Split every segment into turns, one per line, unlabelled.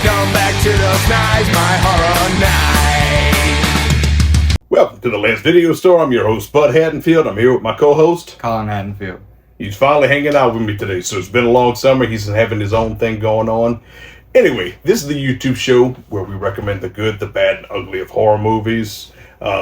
Welcome back to those nights, my horror night.
Welcome to the Last Video Store. I'm your host, Bud Haddonfield. I'm here with my co-host,
Colin Haddonfield.
He's finally hanging out with me today. So it's been a long summer. He's having his own thing going on. Anyway, this is the YouTube show where we recommend the good, the bad, and ugly of horror movies.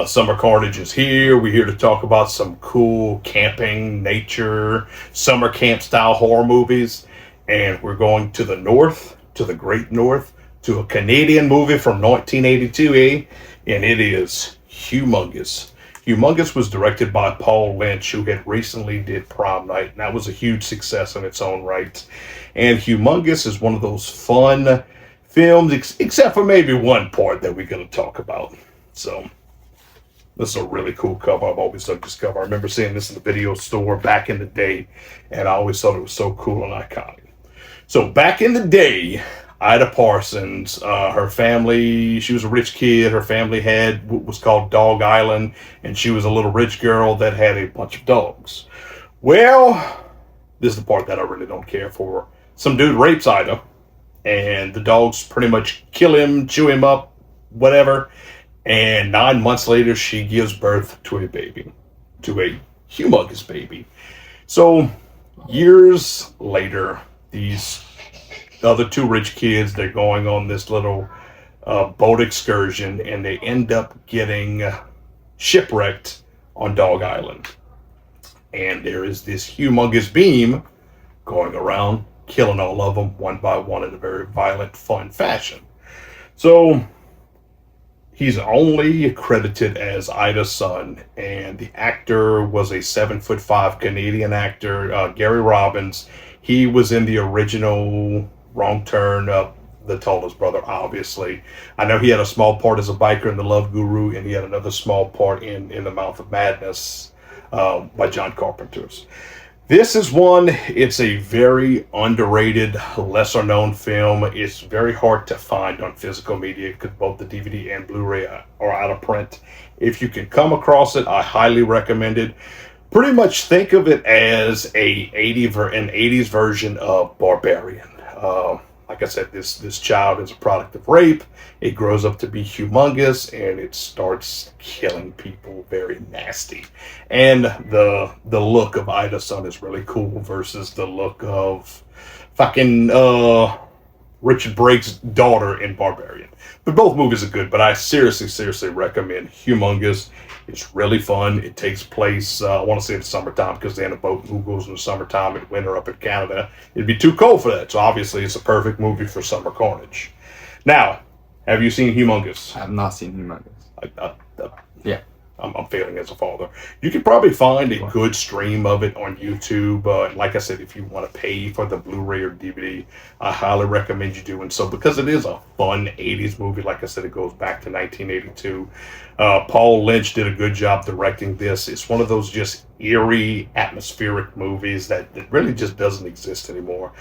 Summer Carnage is here. We're here to talk about some cool camping, nature, summer camp style horror movies. And we're going to the north, to the great north, to a Canadian movie from 1982, and it is Humongous. Humongous was directed by Paul Lynch, who had recently did Prom Night, and that was a huge success in its own right. And Humongous is one of those fun films, except for maybe one part that we're going to talk about. So, this is a really cool cover. I've always loved this cover. I remember seeing this in the video store back in the day, and I always thought it was so cool and iconic. So, back in the day, Ida Parsons, her family, she was a rich kid. Her family had what was called Dog Island, and she was a little rich girl that had a bunch of dogs. Well, this is the part that I really don't care for. Some dude rapes Ida, and the dogs pretty much kill him, chew him up, whatever. And 9 months later, she gives birth to a baby, to a humongous baby. So, years later, these other two rich kids, they're going on this little boat excursion, and they end up getting shipwrecked on Dog Island. And there is this humongous beam going around, killing all of them one by one in a very violent, fun fashion. So he's only credited as Ida's son, and the actor was a 7'5" Canadian actor, Gary Robbins. He was in the original Wrong Turn, the tallest brother, obviously. I know he had a small part as a biker in The Love Guru, and he had another small part in The Mouth of Madness by John Carpenter's. This is one, it's a very underrated, lesser known film. It's very hard to find on physical media because both the DVD and Blu-ray are out of print. If you can come across it, I highly recommend it. Pretty much think of it as an 80s version of Barbarian. Like I said, this child is a product of rape. It grows up to be humongous, and it starts killing people very nasty. And the look of Ida's son is really cool versus the look of fucking Richard Brake's daughter in Barbarian. But both movies are good, but I seriously recommend Humongous. It's really fun. It takes place, I want to say it's summertime because they're in a boat. Who goes in the summertime and winter up in Canada? It'd be too cold for that. So obviously it's a perfect movie for summer carnage. Now, have you seen Humongous?
I have not seen Humongous. Yeah.
I'm failing as a father. You can probably find a good stream of it on YouTube. Like I said, if you want to pay for the Blu-ray or DVD, I highly recommend you doing so because it is a fun 80s movie. Like I said, it goes back to 1982. Paul Lynch did a good job directing this. It's one of those just eerie, atmospheric movies that really just doesn't exist anymore.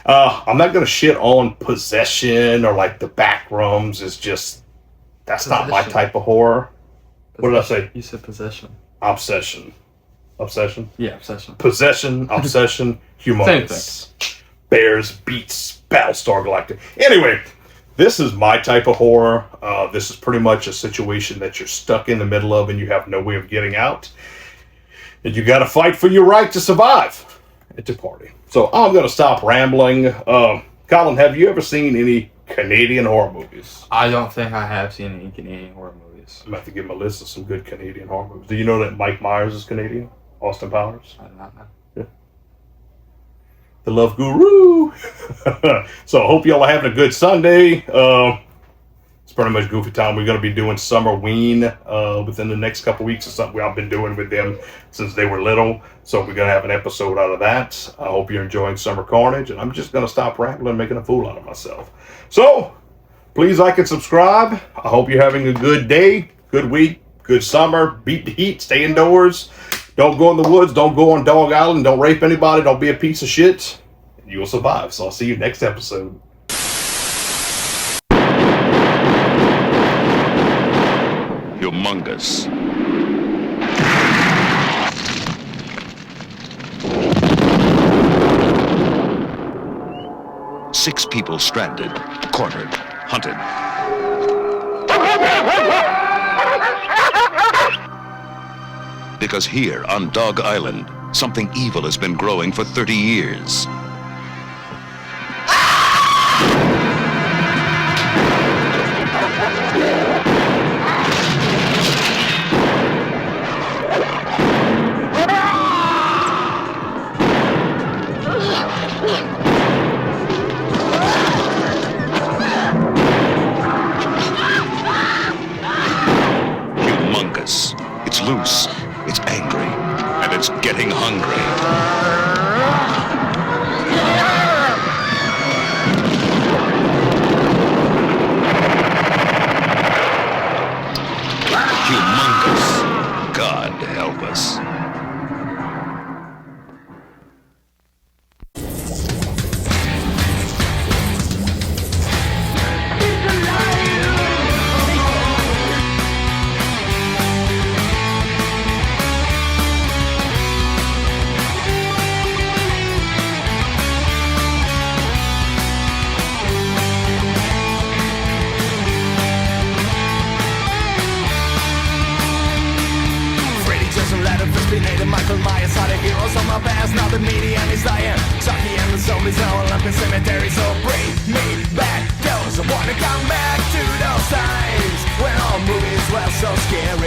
I'm not going to shit on Possession or like The Backrooms. It's just, that's not my type of horror. What did I say?
You said Possession.
Obsession. Obsession?
Yeah, Obsession.
Possession, Obsession, Humongous.
Same thing.
Bears, Beats, Battlestar Galactica. Anyway, this is my type of horror. This is pretty much a situation that you're stuck in the middle of and you have no way of getting out. And you got to fight for your right to survive at the party. So I'm going to stop rambling. Colin, have you ever seen any Canadian horror movies?
I don't think I have seen any Canadian horror movies.
I'm going to have to give him a list of some good Canadian horror movies. Do you know that Mike Myers is Canadian? Austin Powers?
I do not know.
Yeah. The Love Guru. So I hope y'all are having a good Sunday. It's pretty much goofy time. We're going to be doing Summer Ween within the next couple weeks. It's something I've been doing with them since they were little. So we're going to have an episode out of that. I hope you're enjoying Summer Carnage. And I'm just going to stop rambling and making a fool out of myself. So, please like and subscribe. I hope you're having a good day, good week, good summer. Beat the heat. Stay indoors. Don't go in the woods. Don't go on Dog Island. Don't rape anybody. Don't be a piece of shit. You will survive. So I'll see you next episode.
Humongous. 6 people stranded, cornered. hunted. Because here on Dog Island, something evil has been growing for 30 years. Humongous. It's loose, it's angry, and it's getting hungry. Humongous. God help us.
Michael Myers are the heroes of my past. Now the medium is dying. Chucky and the zombies now all up in cemetery. So bring me back those. I wanna come back to those times when all movies were so scary.